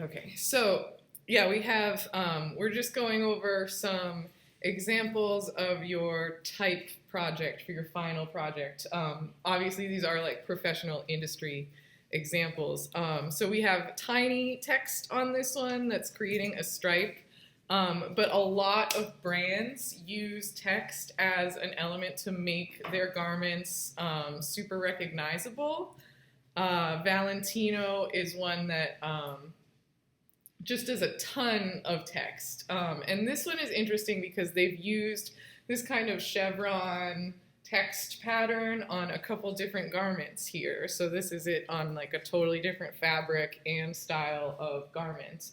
Okay, so yeah, we're just going over some examples of your type project for your final project. Obviously, these are like professional industry examples. So we have tiny text on this one that's creating a stripe, but a lot of brands use text as an element to make their garments super recognizable. Valentino is one that just does a ton of text. And this one is interesting because they've used this kind of chevron text pattern on a couple different garments here. So this is it on like a totally different fabric and style of garment,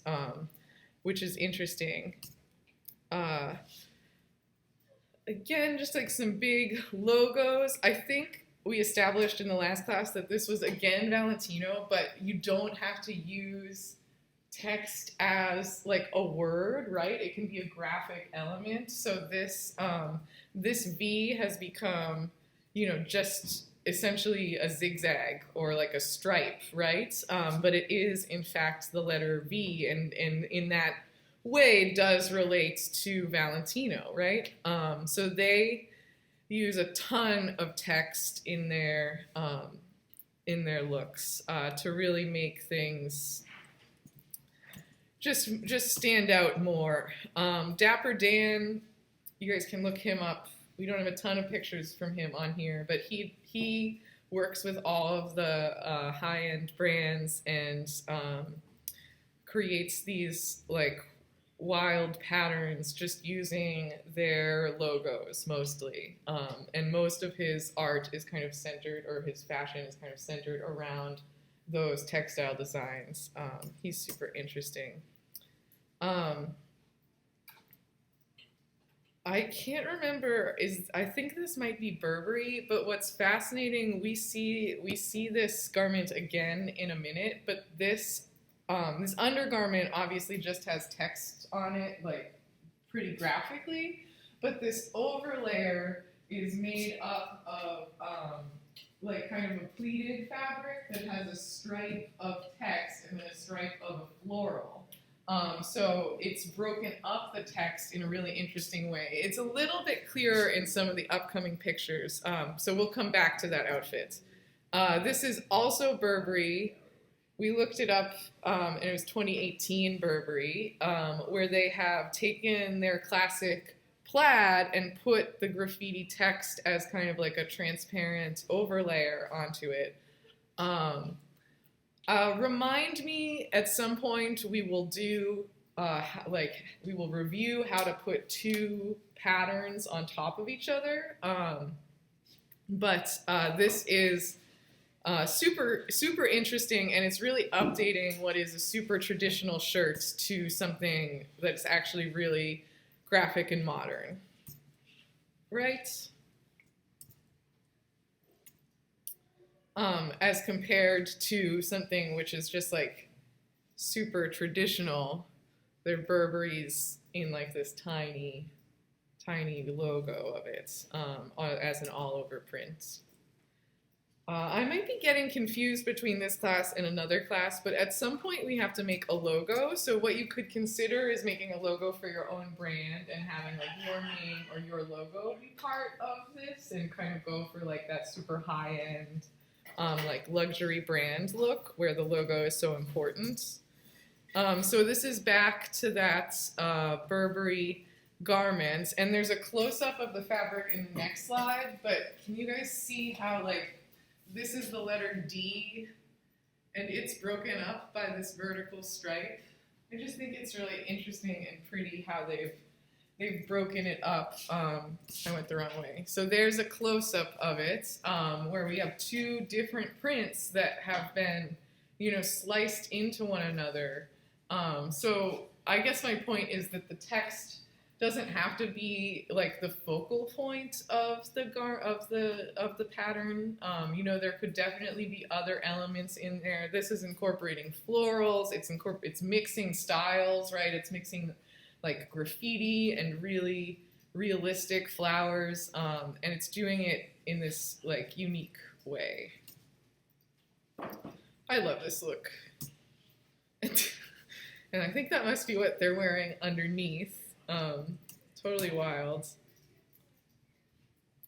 which is interesting. Again, just like some big logos. I think we established in the last class that this was again Valentino, but you don't have to use text as like a word, right? It can be a graphic element. So this V has become, just essentially a zigzag or like a stripe, right? But it is in fact the letter V, and in that way does relate to Valentino, right? So they use a ton of text in their looks to really make things just stand out more. Dapper Dan, you guys can look him up. We don't have a ton of pictures from him on here, but he works with all of the high-end brands and creates these like wild patterns just using their logos mostly. And most of his art is kind of centered, or his fashion is kind of centered around those textile designs. He's super interesting. I can't remember, I think this might be Burberry, but what's fascinating, we see this garment again in a minute, but this undergarment obviously just has text on it, like pretty graphically, but this overlayer is made up of like kind of a pleated fabric that has a stripe of text and then a stripe of a floral. So it's broken up the text in a really interesting way. It's a little bit clearer in some of the upcoming pictures, so we'll come back to that outfit. This is also Burberry. We looked it up, and it was 2018 Burberry, where they have taken their classic plaid and put the graffiti text as kind of like a transparent overlayer onto it. Remind me at some point we will do, we will review how to put two patterns on top of each other. But this is super interesting, and it's really updating what is a super traditional shirt to something that's actually really graphic and modern, right? As compared to something which is just like super traditional. They're Burberry's in like this tiny logo of it as an all-over print. I might be getting confused between this class and another class, but at some point we have to make a logo. So what you could consider is making a logo for your own brand and having like your name or your logo be part of this, and kind of go for like that super high-end like luxury brand look where the logo is so important. So this is back to that Burberry garment, and there's a close-up of the fabric in the next slide, but can you guys see how like this is the letter D and it's broken up by this vertical stripe? I just think it's really interesting and pretty how they've broken it up. I went the wrong way. So there's a close-up of it where we have two different prints that have been, sliced into one another. So I guess my point is that the text doesn't have to be like the focal point of the pattern. There could definitely be other elements in there. This is incorporating florals. It's mixing styles, right? It's mixing like graffiti and really realistic flowers, and it's doing it in this like unique way. I love this look. And I think that must be what they're wearing underneath. Totally wild.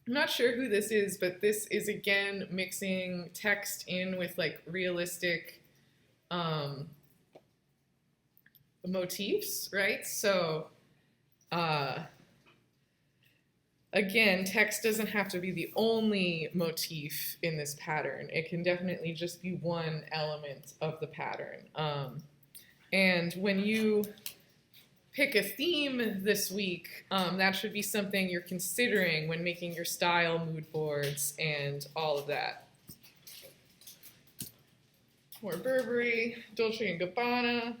I'm not sure who this is, but this is again mixing text in with like realistic motifs, right? So again, text doesn't have to be the only motif in this pattern. It can definitely just be one element of the pattern. And when you pick a theme this week, that should be something you're considering when making your style mood boards and all of that. More Burberry, Dolce & Gabbana.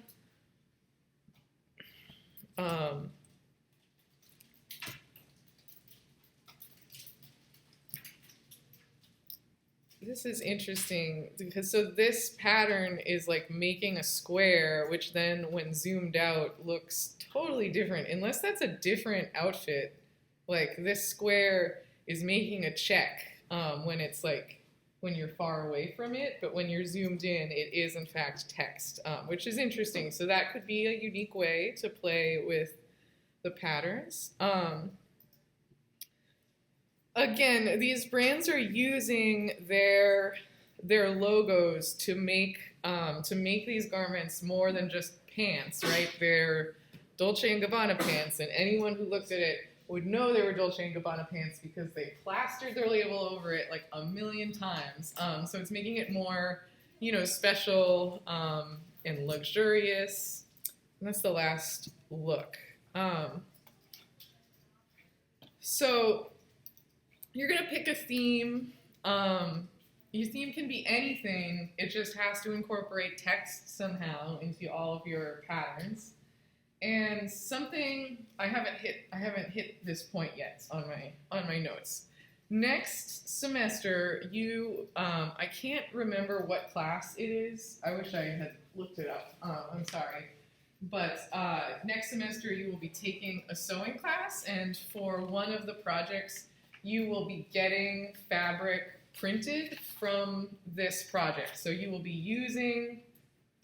This is interesting because so this pattern is like making a square, which then when zoomed out looks totally different. Unless that's a different outfit, like this square is making a check when it's like when you're far away from it, but when you're zoomed in, it is in fact text, which is interesting. So that could be a unique way to play with the patterns. Again, these brands are using their logos to make these garments more than just pants, right? They're Dolce & Gabbana pants, and anyone who looked at it would know they were Dolce & Gabbana pants because they plastered their label over it like a million times. So it's making it more, special and luxurious. And that's the last look. So you're going to pick a theme. Your theme can be anything. It just has to incorporate text somehow into all of your patterns. And something I haven't hit this point yet on my notes. Next semester, I can't remember what class it is. I wish I had looked it up. I'm sorry. But next semester, you will be taking a sewing class, and for one of the projects, you will be getting fabric printed from this project. So you will be using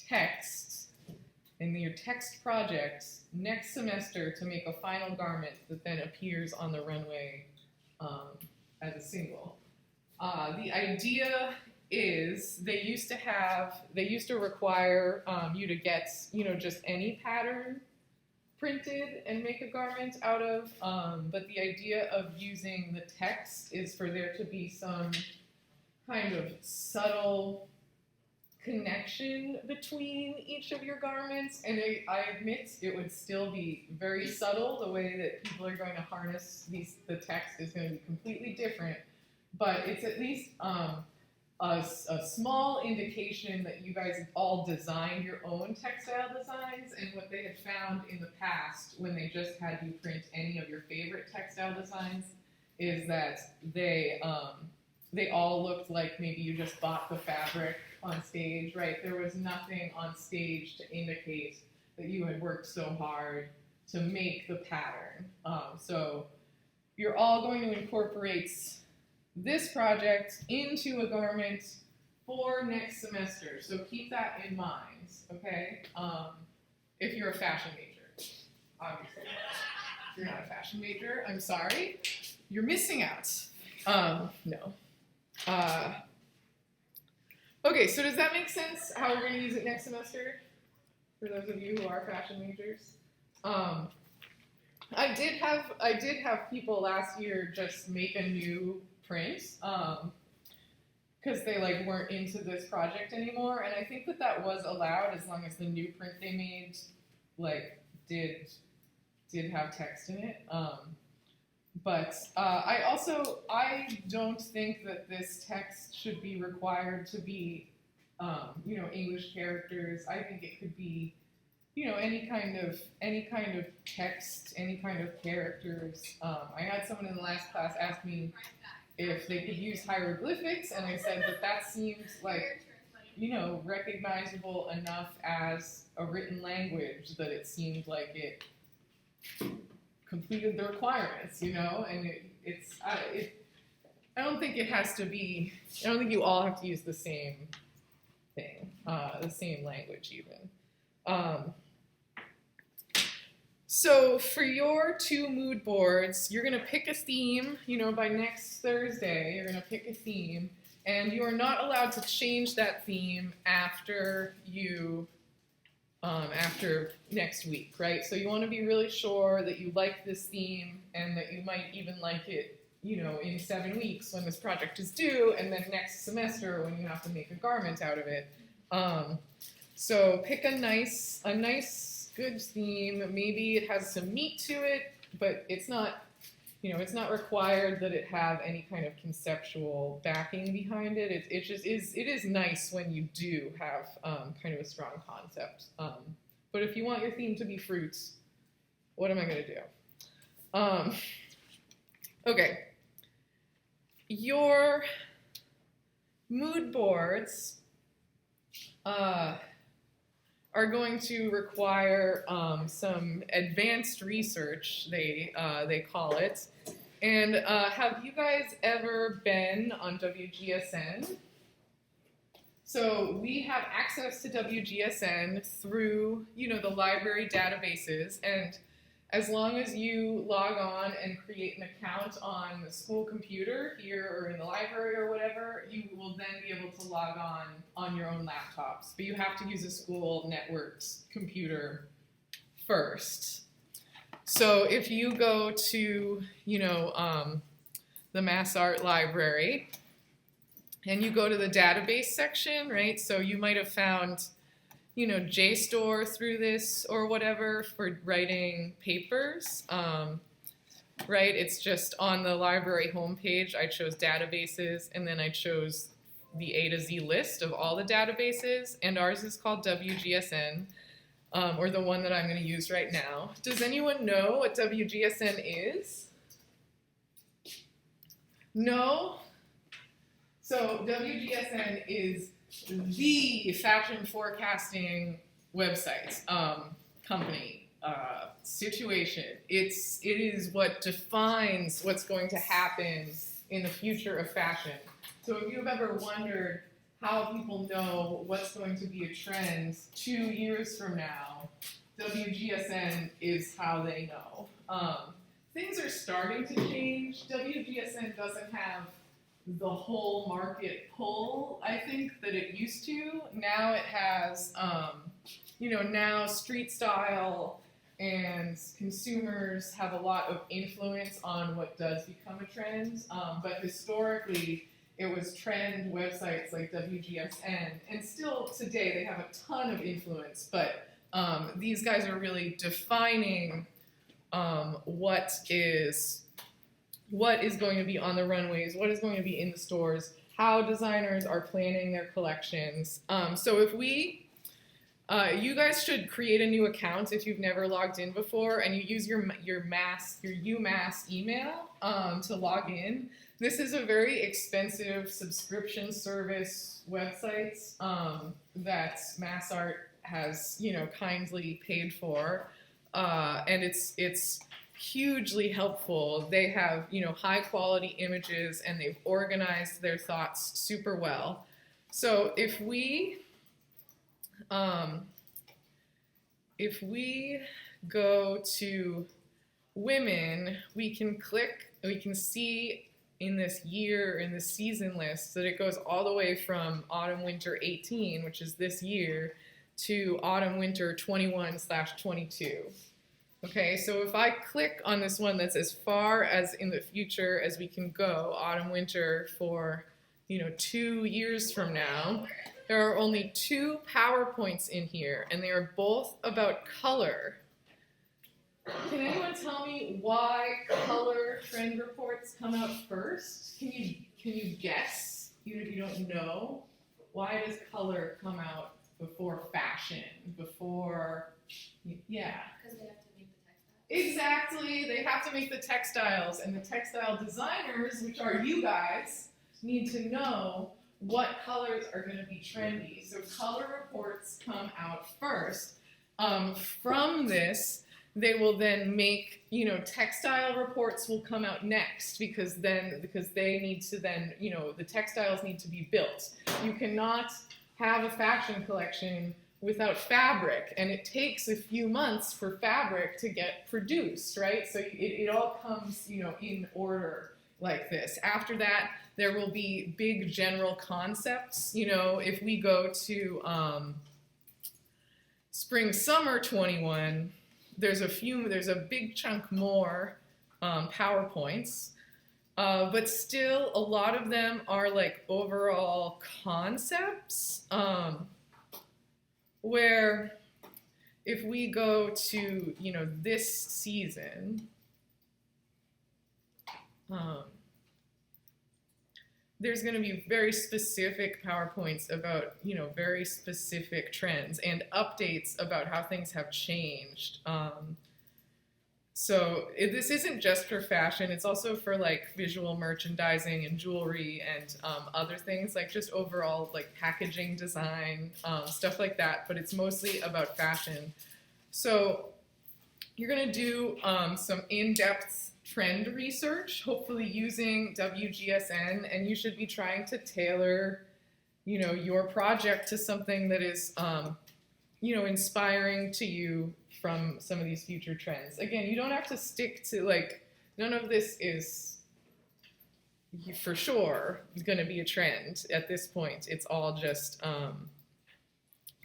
text in your text projects next semester to make a final garment that then appears on the runway as a single. The idea is they used to require you to get just any pattern printed and make a garment out of, but the idea of using the text is for there to be some kind of subtle connection between each of your garments, and I admit it would still be very subtle. The way that people are going to harness the text is going to be completely different, but it's at least a small indication that you guys have all designed your own textile designs, and what they had found in the past when they just had you print any of your favorite textile designs is that they all looked like maybe you just bought the fabric on stage, right? There was nothing on stage to indicate that you had worked so hard to make the pattern. So you're all going to incorporate this project into a garment for next semester. So keep that in mind, okay? If you're a fashion major, obviously. If you're not a fashion major, I'm sorry. You're missing out. No. Okay, so does that make sense how we're going to use it next semester? For those of you who are fashion majors. I did have people last year just make a new print because they weren't into this project anymore, and I think that was allowed as long as the new print they made did have text in it. But I don't think that this text should be required to be English characters. I think it could be any kind of text, any kind of characters. I had someone in the last class ask me if they could use hieroglyphics, and I said that seems recognizable enough as a written language that it seemed like it completed the requirements, and I don't think it has to be. I don't think you all have to use the same thing, the same language even. So for your 2 mood boards, you're going to pick a theme, by next Thursday, you're going to pick a theme, and you are not allowed to change that theme after next week, right? So you want to be really sure that you like this theme and that you might even like it, in 7 weeks when this project is due, and then next semester when you have to make a garment out of it. So pick a nice, good theme. Maybe it has some meat to it, but it's not required that it have any kind of conceptual backing behind it. It just is. It is nice when you do have kind of a strong concept. But if you want your theme to be fruits, what am I going to do? Okay. Your mood boards are going to require some advanced research, they call it. And have you guys ever been on WGSN? So we have access to WGSN through, the library databases, and as long as you log on and create an account on the school computer here or in the library or whatever, you will then be able to log on your own laptops. But you have to use a school networked computer first. So if you go to, the Mass Art Library and you go to the database section, right? So you might have found JSTOR through this or whatever for writing papers, right? It's just on the library homepage. I chose databases, and then I chose the A to Z list of all the databases, and ours is called WGSN, or the one that I'm going to use right now. Does anyone know what WGSN is? No? So WGSN is the fashion forecasting website, company, situation. It is what defines what's going to happen in the future of fashion. So if you've ever wondered how people know what's going to be a trend 2 years from now, WGSN is how they know. Things are starting to change. WGSN doesn't have the whole market pull, I think, that it used to. Now it has, now street style and consumers have a lot of influence on what does become a trend. But historically, it was trend websites like WGSN, and still today they have a ton of influence, but these guys are really defining what is going to be on the runways, what is going to be in the stores, how designers are planning their collections. So if you guys should create a new account if you've never logged in before, and you use your UMass email to log in. This is a very expensive subscription service website that MassArt has, kindly paid for, and it's hugely helpful. They have, high quality images, and they've organized their thoughts super well. So if we go to women, we can see in this season list that it goes all the way from autumn-winter 18, which is this year, to autumn-winter 21/22. Okay, so if I click on this one that's as far as in the future as we can go, autumn-winter for 2 years from now, there are only 2 PowerPoints in here, and they are both about color. Can anyone tell me why color trend reports come out first? Can you guess, even if you don't know? Why does color come out before fashion? Yeah. Because they have to make the textiles. Exactly, they have to make the textiles, and the textile designers, which are you guys, need to know what colors are going to be trendy. So color reports come out first. From this, they will then make, textile reports will come out next, because they need to then, the textiles need to be built. You cannot have a fashion collection without fabric, and it takes a few months for fabric to get produced, right? So it all comes, in order like this. After that, there will be big general concepts. If we go to spring summer 21, there's a big chunk more PowerPoints, but still a lot of them are like overall concepts, where if we go to, this season, there's going to be very specific PowerPoints about, very specific trends and updates about how things have changed. So this isn't just for fashion, it's also for like visual merchandising and jewelry and other things, like just overall like packaging design, stuff like that, but it's mostly about fashion. So you're gonna do some in-depth trend research, hopefully using WGSN, and you should be trying to tailor, your project to something that is, inspiring to you from some of these future trends. Again, you don't have to stick to, none of this is for sure going to be a trend at this point. It's all just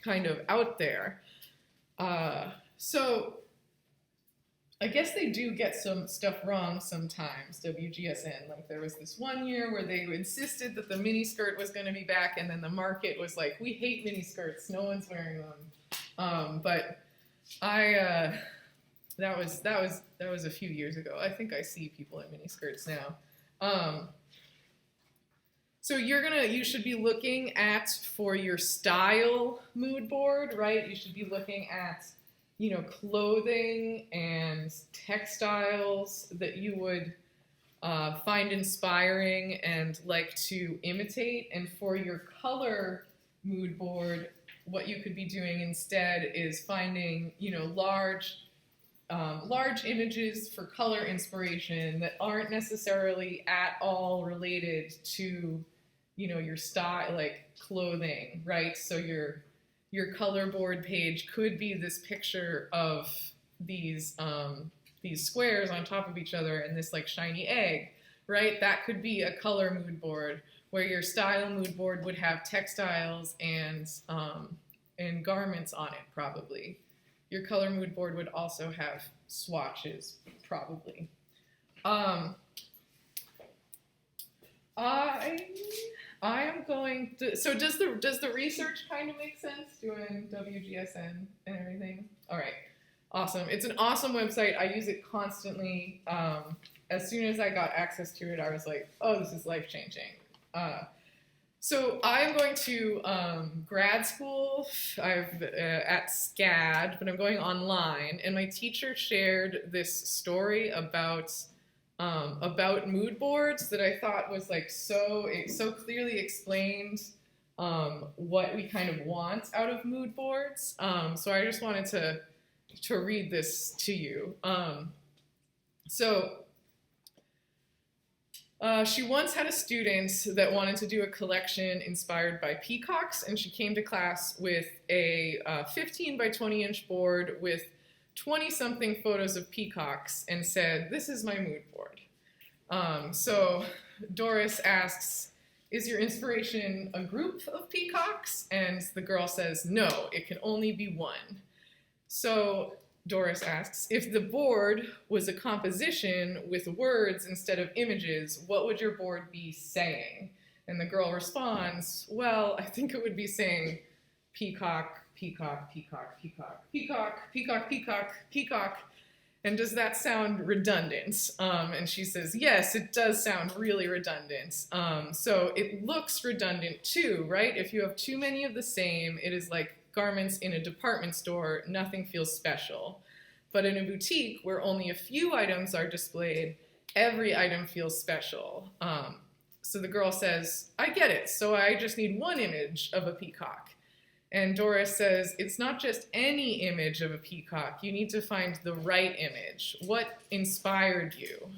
kind of out there. So I guess they do get some stuff wrong sometimes, WGSN. Like there was this one year where they insisted that the miniskirt was going to be back, and then the market was like, we hate miniskirts, no one's wearing them. But that was a few years ago. I think I see people in miniskirts now. So you should be looking at, for your style mood board, right? You should be looking at, clothing and textiles that you would find inspiring and like to imitate. And for your color mood board, what you could be doing instead is finding, large images for color inspiration that aren't necessarily at all related to, your style, like clothing, right? So your color board page could be this picture of these squares on top of each other and this like shiny egg, right? That could be a color mood board, where your style mood board would have textiles and garments on it, probably. Your color mood board would also have swatches, probably. I am going to, so does the research kind of make sense, doing WGSN and everything? All right, awesome. It's an awesome website. I use it constantly. As soon as I got access to it, I was like, oh, this is life-changing. So I'm going to grad school. At SCAD, but I'm going online. And my teacher shared this story about mood boards that I thought was like it so clearly explained what we kind of want out of mood boards. So I just wanted to read this to you. She once had a student that wanted to do a collection inspired by peacocks, and she came to class with a 15 by 20 inch board with 20-something photos of peacocks and said, "This is my mood board." So Doris asks, "Is your inspiration a group of peacocks?" And the girl says, "No, it can only be one." So Doris asks, "If the board was a composition with words instead of images, what would your board be saying?" And the girl responds, "Well, I think it would be saying peacock, peacock, peacock, peacock, peacock, peacock, peacock, peacock. And does that sound redundant?" And she says, "Yes, it does sound really redundant. So it looks redundant too, right? If you have too many of the same, it is like garments in a department store, nothing feels special. But in a boutique where only a few items are displayed, every item feels special." So the girl says, "I get it, so I just need one image of a peacock." And Doris says, "It's not just any image of a peacock, you need to find the right image. What inspired you?"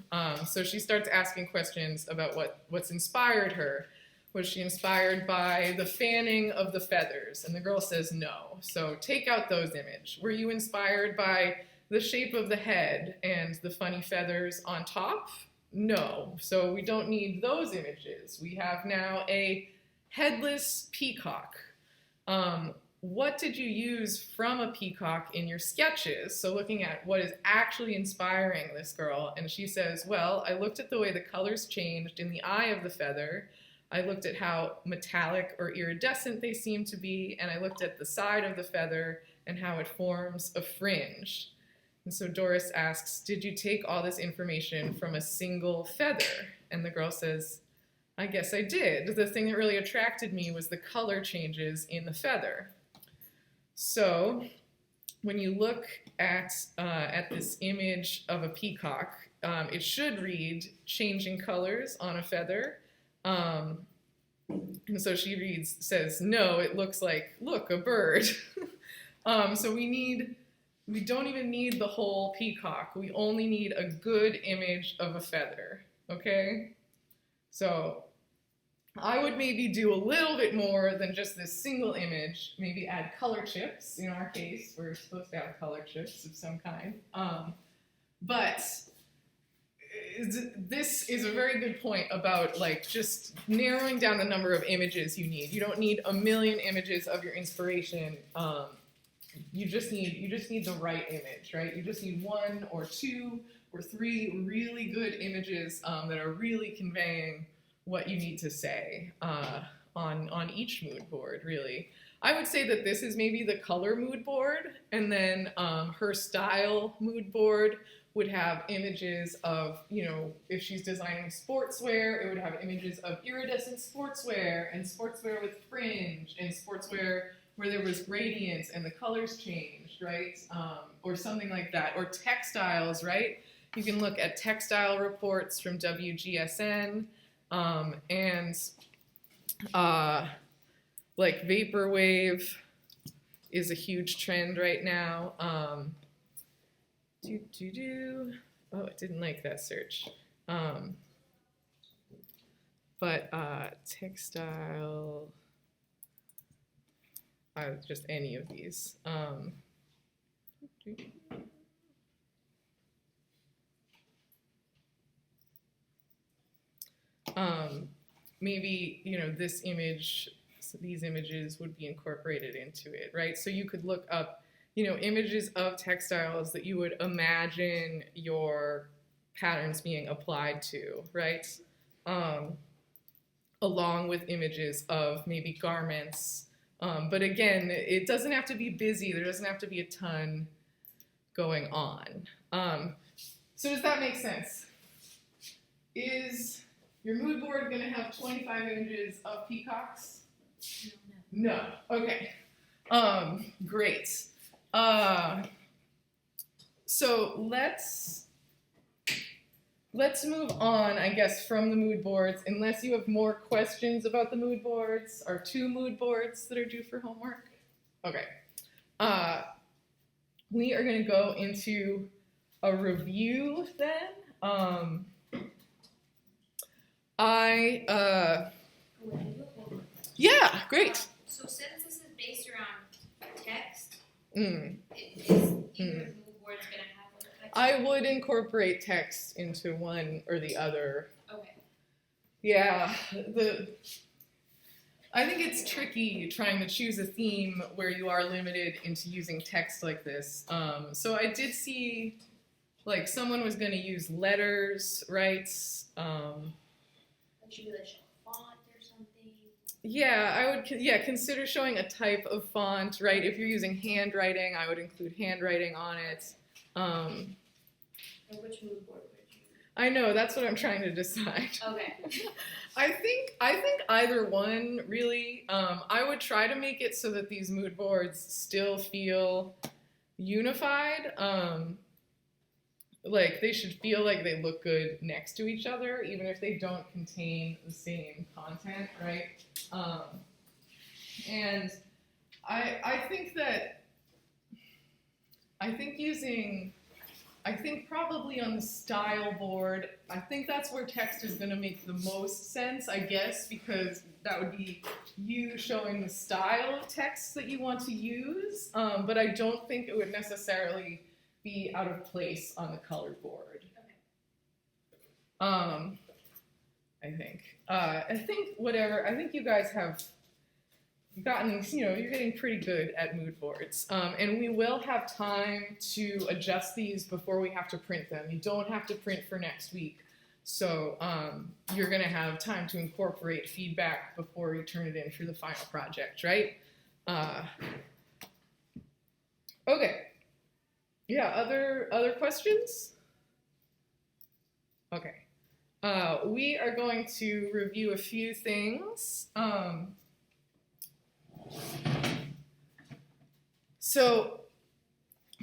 So she starts asking questions about what's inspired her. Was she inspired by the fanning of the feathers? And the girl says no. So take out those images. Were you inspired by the shape of the head and the funny feathers on top? No. So we don't need those images. We have now a headless peacock. What did you use from a peacock in your sketches? So looking at what is actually inspiring this girl, and she says, well, I looked at the way the colors changed in the eye of the feather. I looked at how metallic or iridescent they seem to be, and I looked at the side of the feather and how it forms a fringe. And so Doris asks, did you take all this information from a single feather? And the girl says, I guess I did. The thing that really attracted me was the color changes in the feather. So when you look at this image of a peacock, it should read changing colors on a feather. And so she says, no, it looks like, look, a bird. So we don't even need the whole peacock. We only need a good image of a feather, okay? So I would maybe do a little bit more than just this single image, maybe add color chips. In our case, we're supposed to have color chips of some kind. But this is a very good point about like just narrowing down the number of images you need. You don't need a million images of your inspiration. You just need the right image, right? You just need 1 or 2 or 3 really good images that are really conveying what you need to say on each mood board, really. I would say that this is maybe the color mood board, and then her style mood board would have images of, you know, if she's designing sportswear, it would have images of iridescent sportswear and sportswear with fringe and sportswear where there was gradients and the colors changed, right? Or something like that. Or textiles, right? You can look at textile reports from WGSN. Like vaporwave is a huge trend right now. Oh, it didn't like that search. Textile, just any of these. Maybe, you know, this image, so these images would be incorporated into it, right? So you could look up, you know, images of textiles that you would imagine your patterns being applied to, right? Along with images of maybe garments. But again, it doesn't have to be busy. There doesn't have to be a ton going on. So does that make sense? Is your mood board going to have 25 images of peacocks? No. Okay. Great. So let's move on, I guess, from the mood boards, unless you have more questions about the mood boards, or 2 mood boards that are due for homework. Okay. We are going to go into a review then. Yeah, great. So since this is based around text, Mm. is either mood board going to have like text? I would incorporate text into one or the other. Okay. Yeah, I think it's tricky trying to choose a theme where you are limited into using text like this. So I did see, like, someone was going to use letters, right? Should we like show a font or something? Yeah, I would. Consider showing a type of font, right? If you're using handwriting, I would include handwriting on it. And which mood board would you? I know, that's what I'm trying to decide. Okay. I think either one, really. I would try to make it so that these mood boards still feel unified. Like, they should feel like they look good next to each other, even if they don't contain the same content, right? And I think using I think probably on the style board, I think that's where text is going to make the most sense, I guess, because that would be you showing the style of text that you want to use, but I don't think it would necessarily be out of place on the color board. Okay. I think whatever, I think you guys have gotten, you're getting pretty good at mood boards. And we will have time to adjust these before we have to print them. You don't have to print for next week. So you're gonna have time to incorporate feedback before you turn it in for the final project, right? Okay. Yeah, other questions? Okay. We are going to review a few things. So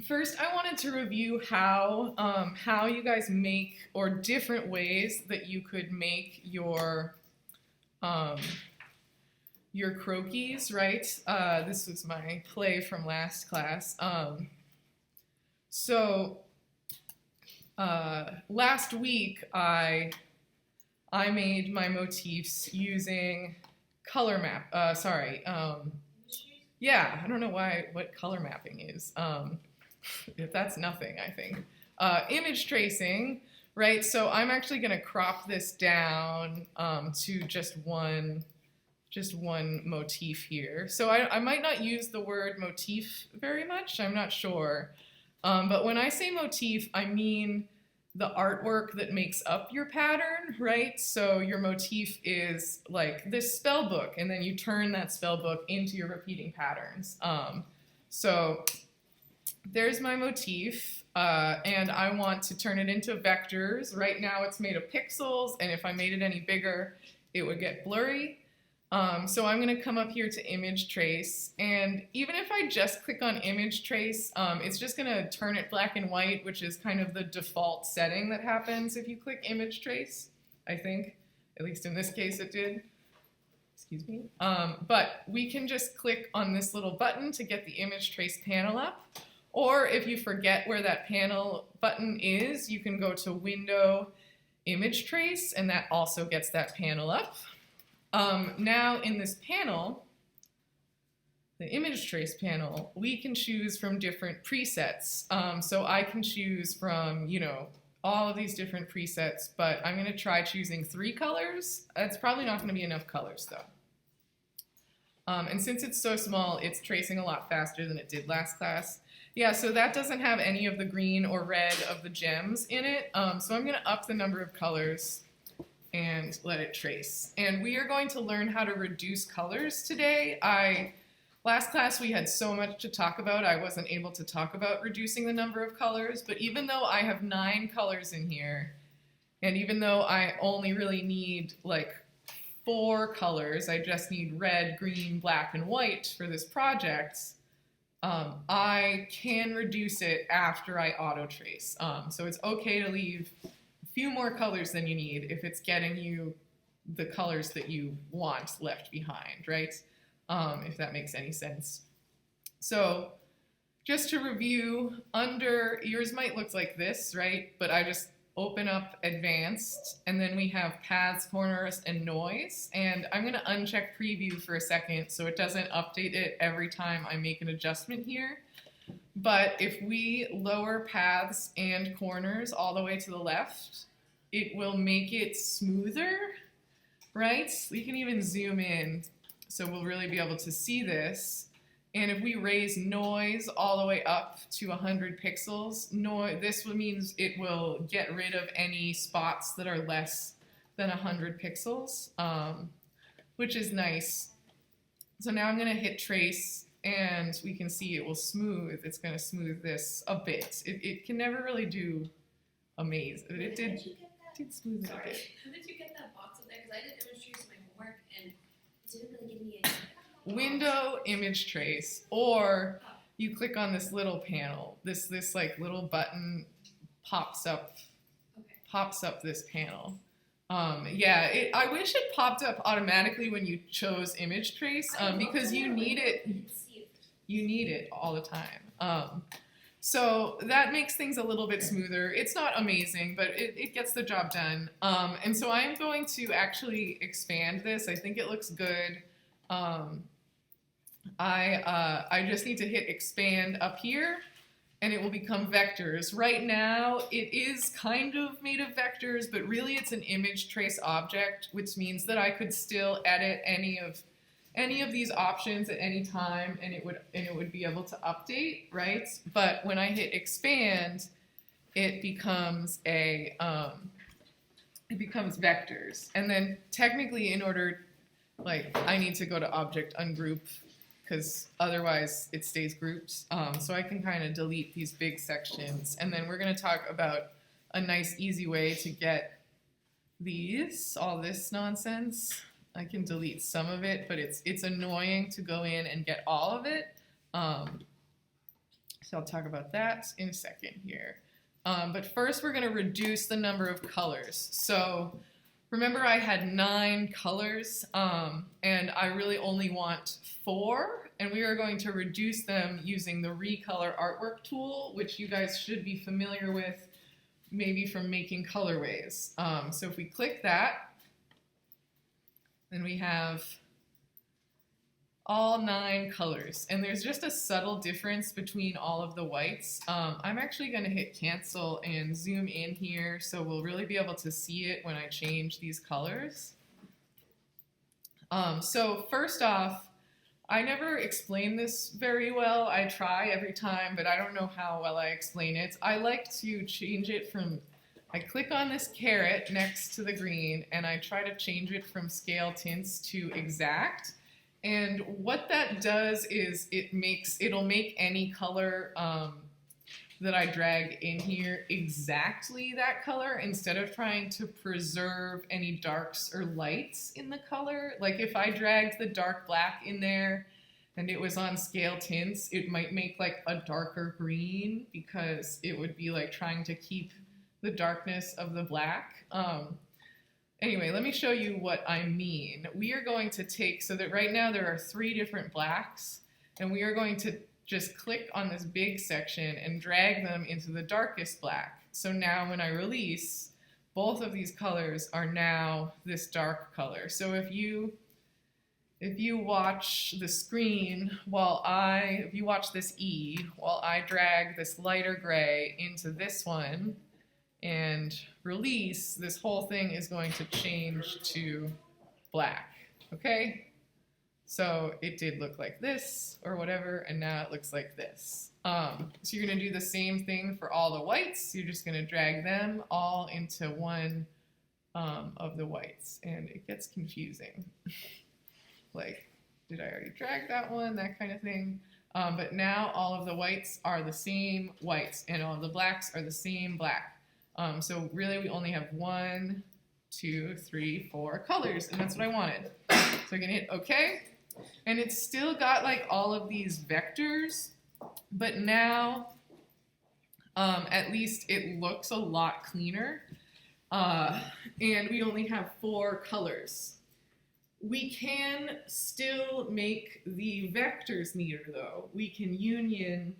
first, I wanted to review how you guys make, or different ways that you could make your croquis, right? This was my play from last class. Last week I made my motifs using colormap. Yeah, I don't know what color mapping is. If that's nothing, I think. Image tracing, right? So I'm actually going to crop this down to just one motif here. So I might not use the word motif very much. I'm not sure. But when I say motif, I mean the artwork that makes up your pattern, right? So your motif is like this spell book, and then you turn that spell book into your repeating patterns. So there's my motif, and I want to turn it into vectors. Right now it's made of pixels, and if I made it any bigger, it would get blurry. So I'm going to come up here to image trace, and even if I just click on image trace, it's just going to turn it black and white, which is kind of the default setting that happens if you click image trace, I think. At least in this case it did. Excuse me. But we can just click on this little button to get the image trace panel up, or if you forget where that panel button is, you can go to Window, Image Trace, and that also gets that panel up. Now in this panel, the image trace panel, we can choose from different presets. So I can choose from, all of these different presets, but I'm going to try choosing 3 colors. That's probably not going to be enough colors though. And since it's so small, it's tracing a lot faster than it did last class. Yeah, so that doesn't have any of the green or red of the gems in it. So I'm going to up the number of colors and let it trace. And we are going to learn how to reduce colors today. Last class we had so much to talk about, I wasn't able to talk about reducing the number of colors, but even though I have 9 colors in here, and even though I only really need like 4 colors, I just need red, green, black, and white for this project, I can reduce it after I auto trace. So it's okay to leave few more colors than you need if it's getting you the colors that you want left behind, right? If that makes any sense. So just to review, yours might look like this, right? But I just open up advanced, and then we have paths, corners, and noise. And I'm going to uncheck preview for a second so it doesn't update it every time I make an adjustment here. But if we lower paths and corners all the way to the left, it will make it smoother, right? We can even zoom in so we'll really be able to see this. And if we raise noise all the way up to 100 pixels, this means it will get rid of any spots that are less than 100 pixels, which is nice. So now I'm going to hit trace, and we can see it will smooth. It's going to smooth this a bit. It can never really do amazing. It did smooth it a bit. How did you get that box up there? Because I did image trace my homework, and it didn't really give me a Window image trace, or you click on this little panel. This like little button pops up this panel. I wish it popped up automatically when you chose image trace, because you need it. You need it all the time. So that makes things a little bit smoother. It's not amazing, but it gets the job done. And so I'm going to actually expand this. I think it looks good. I just need to hit expand up here, and it will become vectors. Right now, it is kind of made of vectors, but really it's an image trace object, which means that I could still edit any of these options at any time, and it would be able to update, right? But when I hit expand, it becomes vectors. And then technically, in order, like, I need to go to object ungroup, because otherwise it stays grouped. So I can kind of delete these big sections. And then we're going to talk about a nice, easy way to get all this nonsense. I can delete some of it, but it's annoying to go in and get all of it. So I'll talk about that in a second here. But first we're going to reduce the number of colors. So remember I had 9 colors, and I really only want 4, and we are going to reduce them using the Recolor Artwork tool, which you guys should be familiar with maybe from making Colorways. So if we click that, then we have all 9 colors, and there's just a subtle difference between all of the whites. I'm actually going to hit cancel and zoom in here so we'll really be able to see it when I change these colors. So first off, I never explain this very well. I try every time, but I don't know how well I explain it. I like to change it from, I click on this caret next to the green, and I try to change it from scale tints to exact. And what that does is it'll make any color that I drag in here exactly that color, instead of trying to preserve any darks or lights in the color. Like if I dragged the dark black in there and it was on scale tints, it might make like a darker green, because it would be like trying to keep the darkness of the black. Anyway, let me show you what I mean. We are going to take, so that right now there are 3 different blacks, and we are going to just click on this big section and drag them into the darkest black. So now when I release, both of these colors are now this dark color. So if you watch the screen if you watch this E, while I drag this lighter gray into this one and release, this whole thing is going to change to black, okay? So it did look like this or whatever, and now it looks like this. So you're gonna do the same thing for all the whites. You're just gonna drag them all into one of the whites, and it gets confusing. Like, did I already drag that one? That kind of thing. But now all of the whites are the same whites, and all of the blacks are the same black. So really we only have 1, 2, 3, 4 colors, and that's what I wanted. So I'm gonna hit OK, and it's still got like all of these vectors, but now at least it looks a lot cleaner, and we only have 4 colors. We can still make the vectors neater though. We can union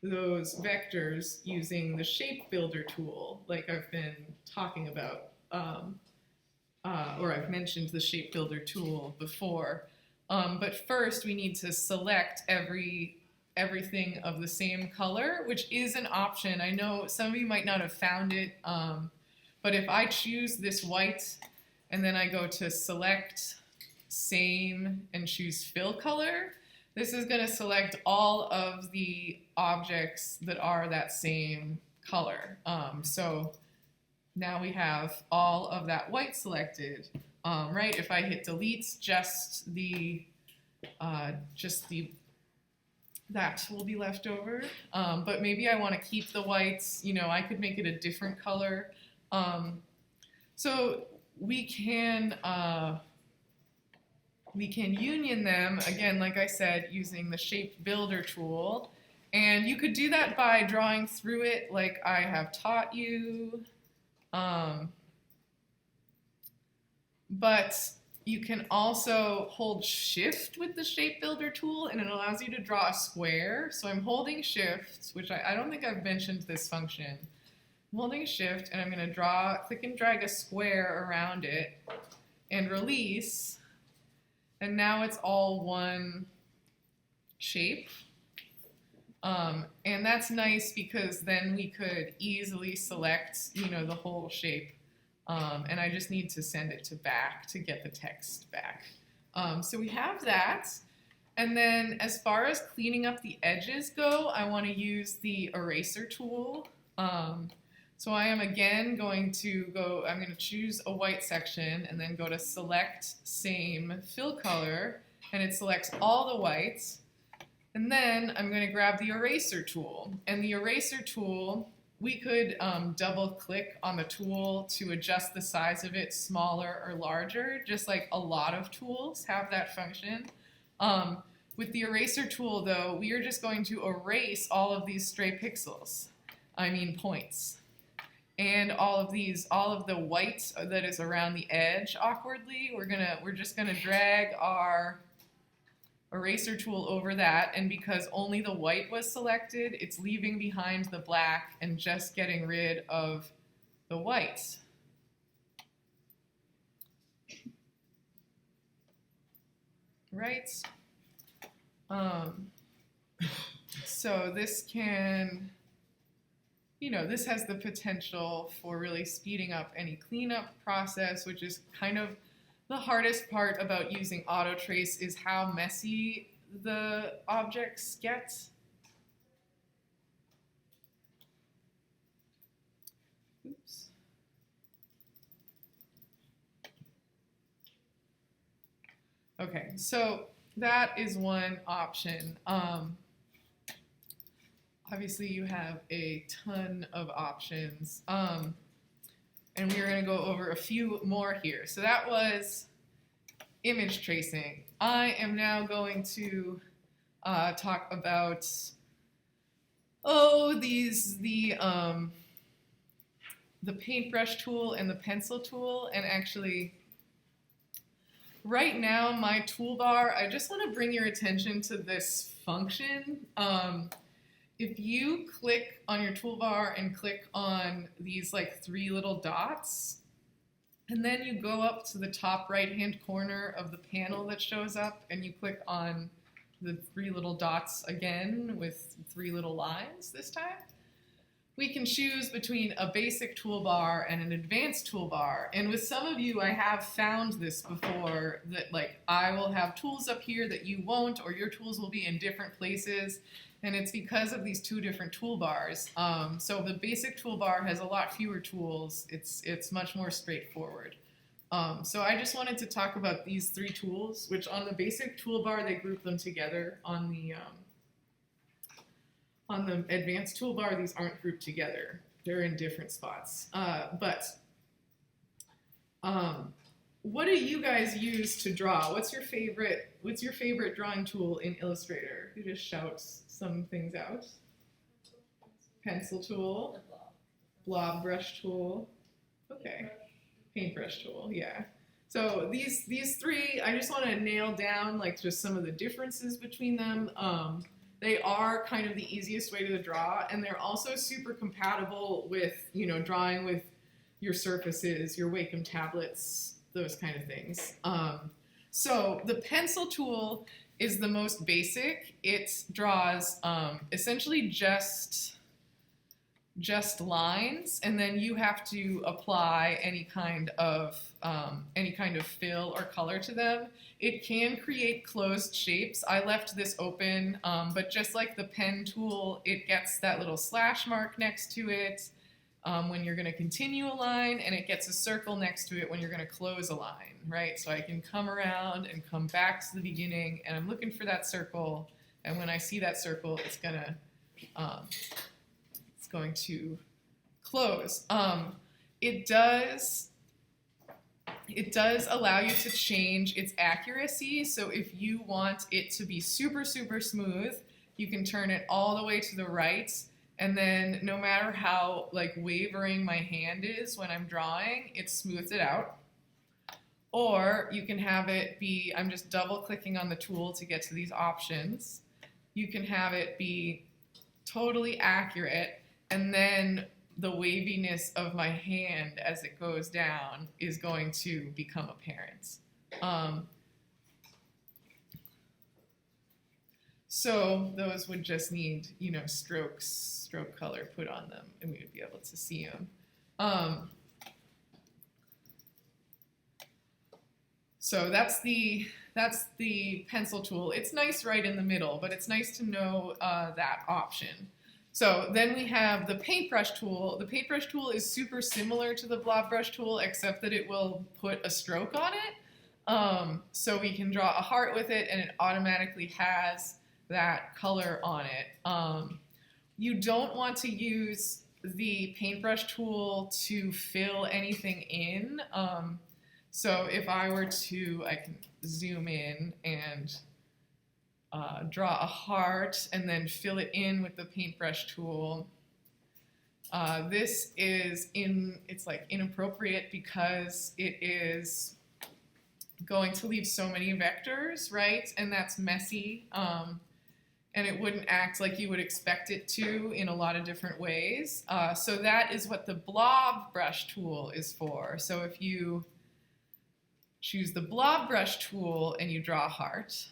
those vectors using the shape builder tool, like I've been talking about, or I've mentioned the shape builder tool before. But first we need to select everything of the same color, which is an option. I know some of you might not have found it, but if I choose this white and then I go to select same and choose fill color, this is going to select all of the objects that are that same color. So now we have all of that white selected, right? If I hit delete, that will be left over. But maybe I want to keep the whites. You know, I could make it a different color. So we can union them, again, like I said, using the shape builder tool. And you could do that by drawing through it like I have taught you. But You can also hold shift with the shape builder tool and it allows you to draw a square. So I'm holding shift, which I don't think I've mentioned this function. I'm holding shift and I'm going to click and drag a square around it and release. And now it's all one shape. And that's nice because then we could easily select, the whole shape. And I just need to send it to back to get the text back. So we have that. And then as far as cleaning up the edges go, I want to use the eraser tool. So I am again going to I'm going to choose a white section and then go to select same fill color, and it selects all the whites. And then I'm going to grab the eraser tool. And the eraser tool, we could double click on the tool to adjust the size of it smaller or larger, just like a lot of tools have that function. With the eraser tool though, we are just going to erase all of these stray pixels, points. And all of the white that is around the edge awkwardly, we're just gonna drag our eraser tool over that, and because only the white was selected, it's leaving behind the black and just getting rid of the whites. Right? So this can, this has the potential for really speeding up any cleanup process, which is kind of the hardest part about using auto trace is how messy the objects get. Oops. Okay, so that is one option. Obviously, you have a ton of options. And we are going to go over a few more here. So that was image tracing. I am now going to talk about the paintbrush tool and the pencil tool. And actually, right now my toolbar, I just want to bring your attention to this function. If you click on your toolbar and click on these like 3 little dots, and then you go up to the top right-hand corner of the panel that shows up, and you click on the 3 little dots again with 3 little lines this time, we can choose between a basic toolbar and an advanced toolbar. And with some of you, I have found this before, that like I will have tools up here that you won't, or your tools will be in different places. And it's because of these 2 different toolbars. So the basic toolbar has a lot fewer tools. It's much more straightforward. So I just wanted to talk about these 3 tools, which on the basic toolbar, they group them together. On the advanced toolbar, these aren't grouped together. They're in different spots. What do you guys use to draw? What's your favorite drawing tool in Illustrator? Who just shouts some things out? Pencil tool, blob brush tool, okay, paintbrush tool, yeah. So these 3, I just want to nail down like just some of the differences between them. They are kind of the easiest way to draw, and they're also super compatible with, drawing with your surfaces, your Wacom tablets, those kind of things. So the pencil tool is the most basic. It draws essentially just lines, and then you have to apply any kind of fill or color to them. It can create closed shapes. I left this open, but just like the pen tool, it gets that little slash mark next to it when you're going to continue a line, and it gets a circle next to it when you're going to close a line, right? So I can come around and come back to the beginning, and I'm looking for that circle, and when I see that circle, it's going to close. It does allow you to change its accuracy, so if you want it to be super, super smooth, you can turn it all the way to the right. And then no matter how like wavering my hand is when I'm drawing, it smooths it out. Or you can have it be, I'm just double clicking on the tool to get to these options. You can have it be totally accurate, and then the waviness of my hand as it goes down is going to become apparent. So those would just need, stroke color put on them, and we would be able to see them. So that's the pencil tool. It's nice right in the middle, but it's nice to know that option. So then we have the paintbrush tool. The paintbrush tool is super similar to the blob brush tool, except that it will put a stroke on it. So we can draw a heart with it, and it automatically has that color on it. You don't want to use the paintbrush tool to fill anything in. So if I were to, I can zoom in and draw a heart and then fill it in with the paintbrush tool. This is it's like inappropriate because it is going to leave so many vectors, right? And that's messy. And it wouldn't act like you would expect it to in a lot of different ways. So that is what the blob brush tool is for. So if you choose the blob brush tool and you draw a heart,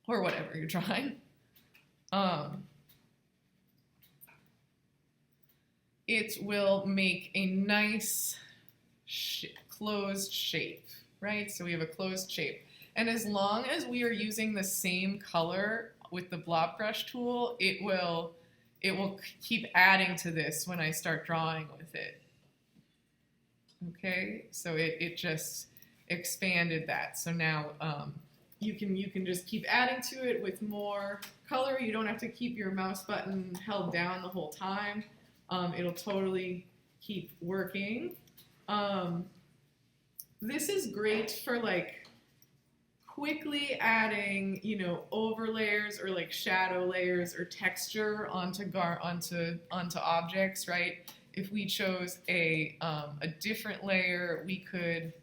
or whatever you're drawing, it will make a nice closed shape, right? So we have a closed shape. And as long as we are using the same color with the blob brush tool, it will keep adding to this when I start drawing with it. Okay, so it just expanded that. So now you can just keep adding to it with more color. You don't have to keep your mouse button held down the whole time. It'll totally keep working. This is great for like quickly adding, overlayers or like shadow layers or texture onto objects, right? If we chose a different layer, we could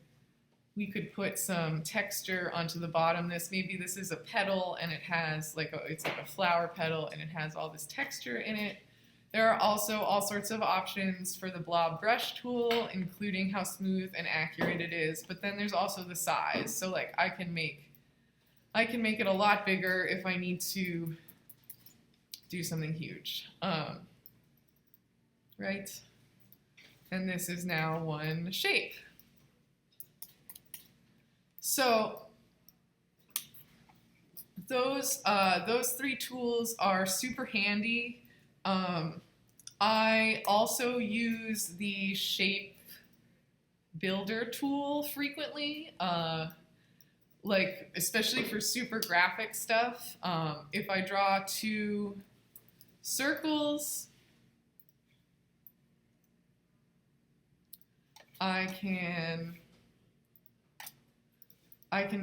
put some texture onto the bottom. Maybe this is a petal and it has it's like a flower petal and it has all this texture in it. There are also all sorts of options for the blob brush tool, including how smooth and accurate it is. But then there's also the size. So like I can make it a lot bigger if I need to do something huge. Right? And this is now one shape. So those three tools are super handy. I also use the shape builder tool frequently, especially for super graphic stuff. If I draw two circles, I can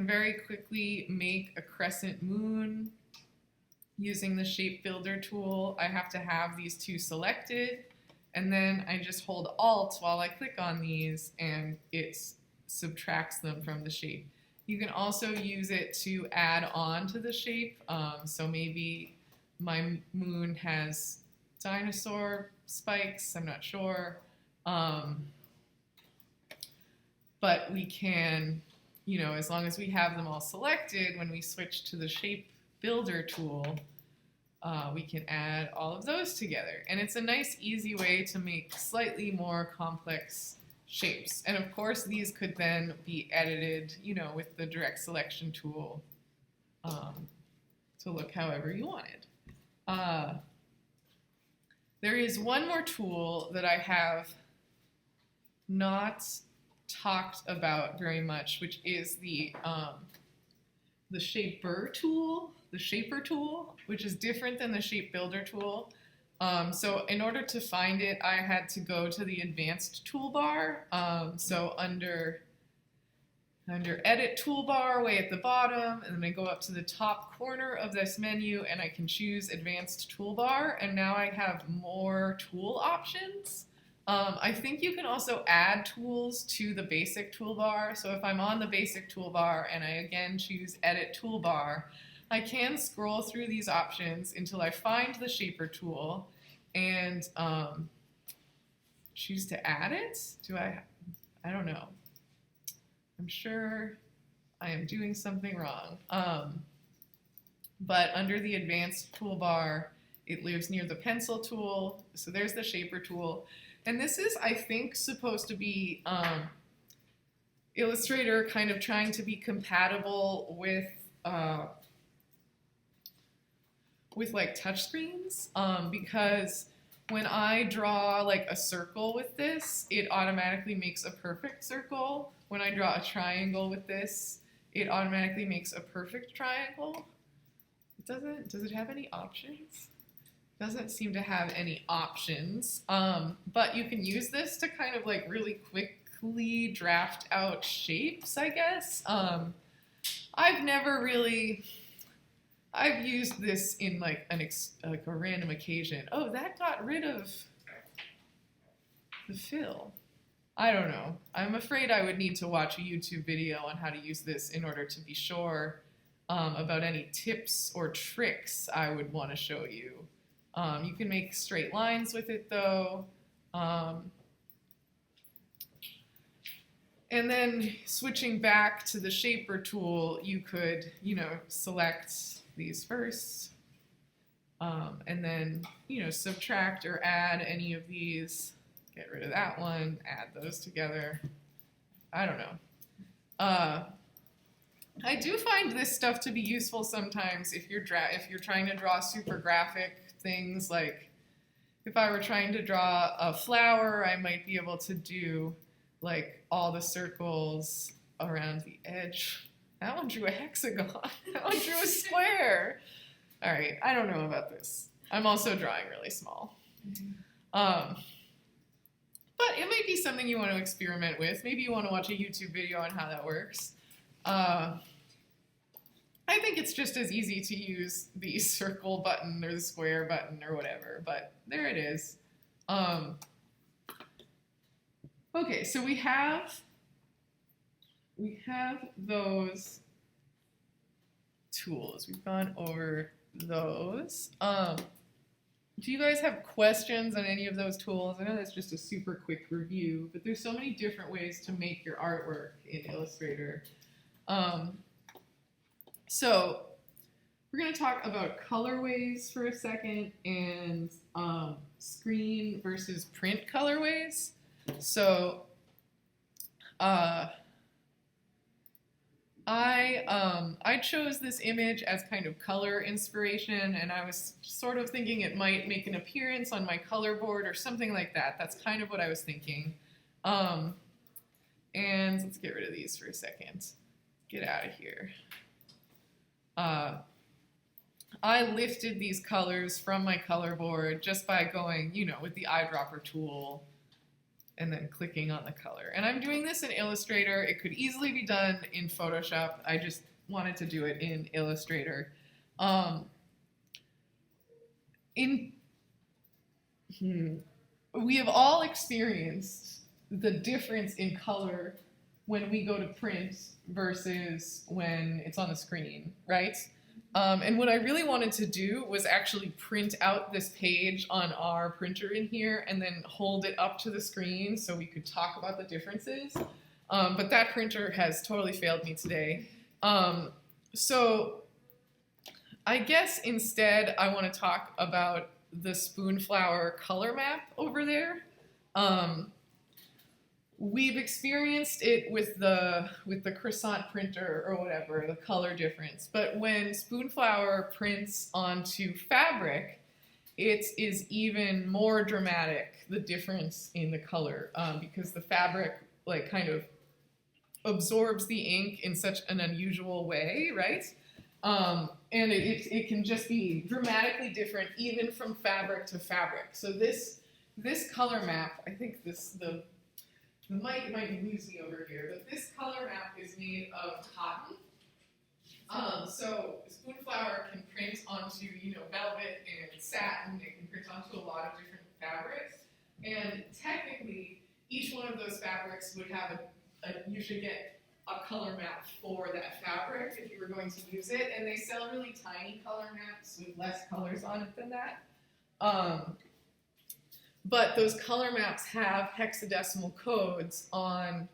very quickly make a crescent moon using the shape builder tool. I have to have these two selected, and then I just hold Alt while I click on these, and it subtracts them from the shape. You can also use it to add on to the shape. So maybe my moon has dinosaur spikes, I'm not sure. But we can, as long as we have them all selected, when we switch to the shape builder tool, we can add all of those together. And it's a nice, easy way to make slightly more complex shapes. And of course, these could then be edited, with the direct selection tool to look however you wanted. There is one more tool that I have not talked about very much, which is the shaper tool, the shaper tool, which is different than the shape builder tool. So in order to find it, I had to go to the advanced toolbar. So under edit toolbar way at the bottom, and then I go up to the top corner of this menu and I can choose advanced toolbar, and now I have more tool options. I think you can also add tools to the basic toolbar. So if I'm on the basic toolbar and I again choose Edit Toolbar, I can scroll through these options until I find the Shaper tool and choose to add it. I don't know. I'm sure I am doing something wrong. But under the Advanced toolbar, it lives near the Pencil tool. So there's the Shaper tool. And this is, I think, supposed to be Illustrator kind of trying to be compatible with like touchscreens, because when I draw like a circle with this, it automatically makes a perfect circle. When I draw a triangle with this, it automatically makes a perfect triangle. It doesn't. Does it have any options? Doesn't seem to have any options, but you can use this to kind of like really quickly draft out shapes, I guess. I've used this in like a random occasion. Oh, that got rid of the fill. I don't know. I'm afraid I would need to watch a YouTube video on how to use this in order to be sure about any tips or tricks I would want to show you. You can make straight lines with it though. And then switching back to the Shaper tool, you could, select these first, and then, subtract or add any of these. Get rid of that one, add those together. I don't know. I do find this stuff to be useful sometimes if you're trying to draw super graphic things. Like if I were trying to draw a flower, I might be able to do like all the circles around the edge. That one drew a hexagon. That one drew a square. All right, I don't know about this. I'm also drawing really small. But it might be something you want to experiment with. Maybe you want to watch a YouTube video on how that works. I think it's just as easy to use the circle button or the square button or whatever, but there it is. Okay, so we have those tools. We've gone over those. Do you guys have questions on any of those tools? I know that's just a super quick review, but there's so many different ways to make your artwork in Illustrator. So we're going to talk about colorways for a second and screen versus print colorways. So I chose this image as kind of color inspiration, and I was sort of thinking it might make an appearance on my color board or something like that. That's kind of what I was thinking. And let's get rid of these for a second. Get out of here. I lifted these colors from my color board just by going, with the eyedropper tool and then clicking on the color. And I'm doing this in Illustrator. It could easily be done in Photoshop. I just wanted to do it in Illustrator. We have all experienced the difference in color when we go to print versus when it's on the screen, right? And what I really wanted to do was actually print out this page on our printer in here and then hold it up to the screen so we could talk about the differences. But that printer has totally failed me today. So I guess instead I want to talk about the Spoonflower color map over there. We've experienced it with the croissant printer or whatever, the color difference. But when Spoonflower prints onto fabric, it is even more dramatic, the difference in the color, because the fabric like kind of absorbs the ink in such an unusual way, right? And it can just be dramatically different even from fabric to fabric. So this color map, I think the mic might lose me over here, but this color map is made of cotton. So Spoonflower can print onto, velvet and satin. It can print onto a lot of different fabrics. And technically, each one of those fabrics would have you should get a color map for that fabric if you were going to use it. And they sell really tiny color maps with less colors on it than that. But those color maps have hexadecimal codes on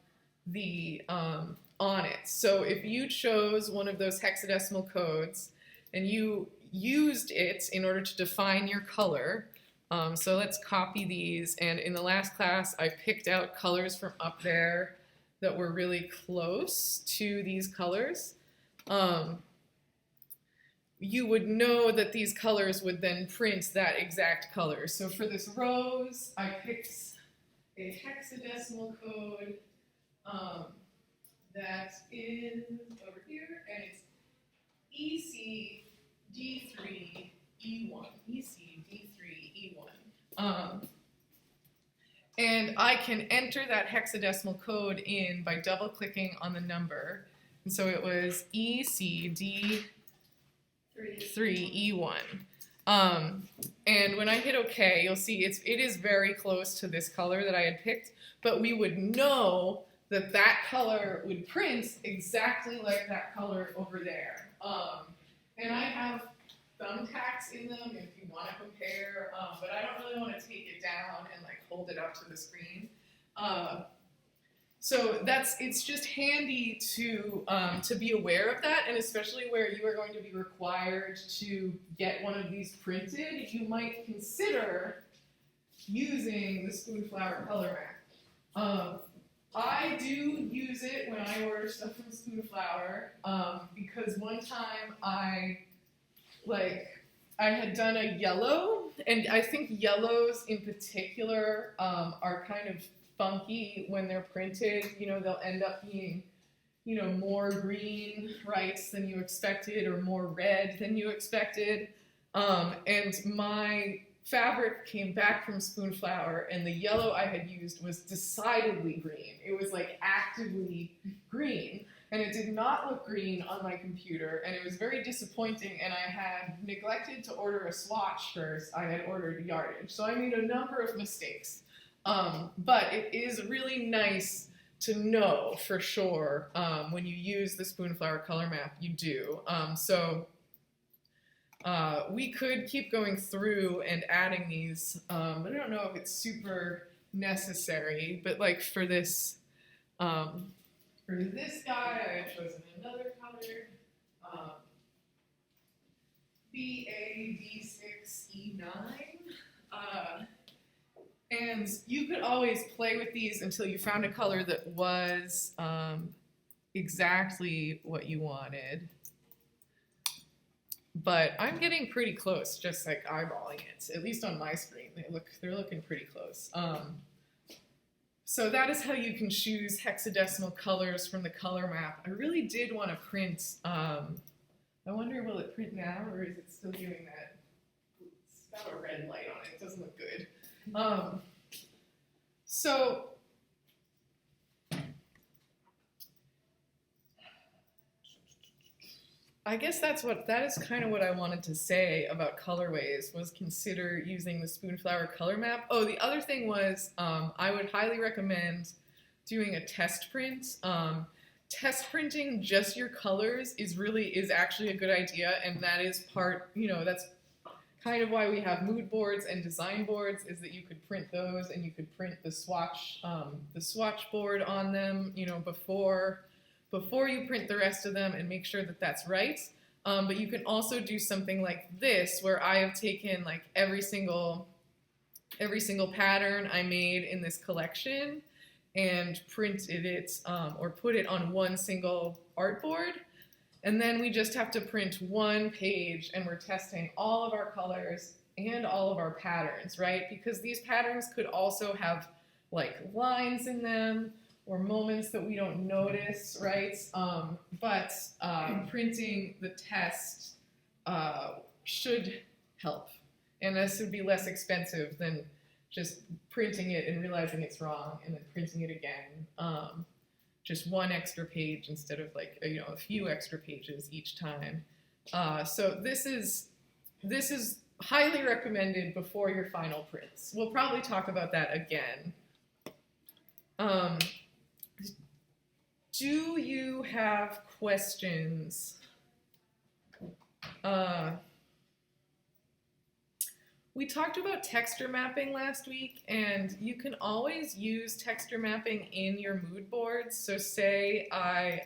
the on it. So if you chose one of those hexadecimal codes and you used it in order to define your color, so let's copy these. And in the last class, I picked out colors from up there that were really close to these colors. You would know that these colors would then print that exact color. So for this rose, I picked a hexadecimal code that is over here, and it's ECD3E1. ECD3E1. And I can enter that hexadecimal code in by double-clicking on the number. And so it was ECD3E1. And when I hit OK, you'll see it is very close to this color that I had picked, but we would know that that color would print exactly like that color over there. And I have thumbtacks in them if you want to compare, but I don't really want to take it down and like hold it up to the screen. So it's just handy to be aware of that, and especially where you are going to be required to get one of these printed, you might consider using the Spoonflower color map. I do use it when I order stuff from Spoonflower because one time I had done a yellow, and I think yellows in particular are kind of funky when they're printed. You know, they'll end up being, you know, more green, right, than you expected, or more red than you expected. And my fabric came back from Spoonflower, and the yellow I had used was decidedly green. It was like actively green, and it did not look green on my computer, and it was very disappointing, and I had neglected to order a swatch first. I had ordered yardage, so I made a number of mistakes. But it is really nice to know for sure when you use the Spoonflower color map, you do. We could keep going through and adding these. I don't know if it's super necessary, but like for this guy, I have chosen another color. BA-D6E9. And you could always play with these until you found a color that was exactly what you wanted. But I'm getting pretty close, just like eyeballing it. At least on my screen, they're looking pretty close. So that is how you can choose hexadecimal colors from the color map. I really did want to print. I wonder, will it print now, or is it still doing that? It's got a red light on it. It doesn't look good. So I guess that is kind of what I wanted to say about Colorways, was consider using the Spoonflower color map. Oh, the other thing was I would highly recommend doing a test print. Test printing just your colors is actually a good idea, and that is part, that's kind of why we have mood boards and design boards, is that you could print those, and you could print the swatch board on them, before you print the rest of them, and make sure that that's right. But you can also do something like this, where I have taken like every single pattern I made in this collection and printed it, or put it on one single artboard. And then we just have to print one page, and we're testing all of our colors and all of our patterns, right? Because these patterns could also have like lines in them, or moments that we don't notice, right? But printing the test should help. And this would be less expensive than just printing it and realizing it's wrong, and then printing it again. Just one extra page instead of like a few extra pages each time. So this is highly recommended before your final prints. We'll probably talk about that again. Do you have questions? We talked about texture mapping last week, and you can always use texture mapping in your mood boards. So say I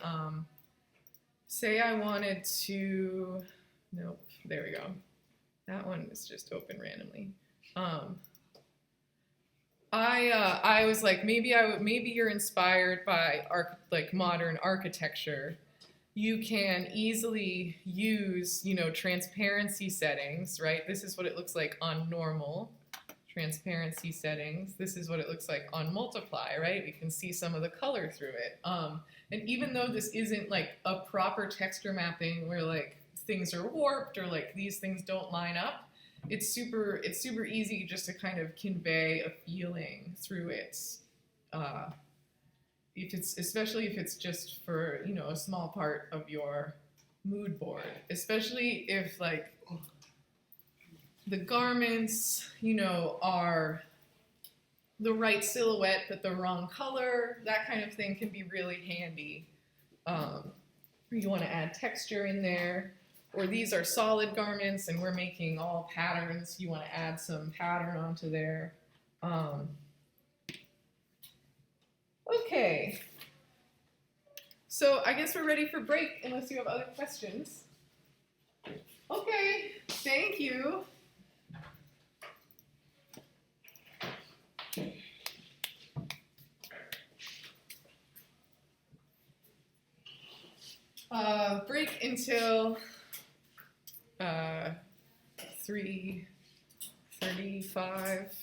wanted to, nope, there we go. That one is just open randomly. I was like, maybe you're inspired by modern architecture. You can easily use, transparency settings, right? This is what it looks like on normal. Transparency settings. This is what it looks like on multiply, right? We can see some of the color through it. And even though this isn't like a proper texture mapping where like things are warped or like these things don't line up, it's super easy just to kind of convey a feeling through it. Especially if it's just for, a small part of your mood board, especially if like the garments, are the right silhouette but the wrong color, that kind of thing can be really handy. You want to add texture in there, or these are solid garments and we're making all patterns, you want to add some pattern onto there. Okay, so I guess we're ready for break unless you have other questions. Okay, thank you. Break until 3:35.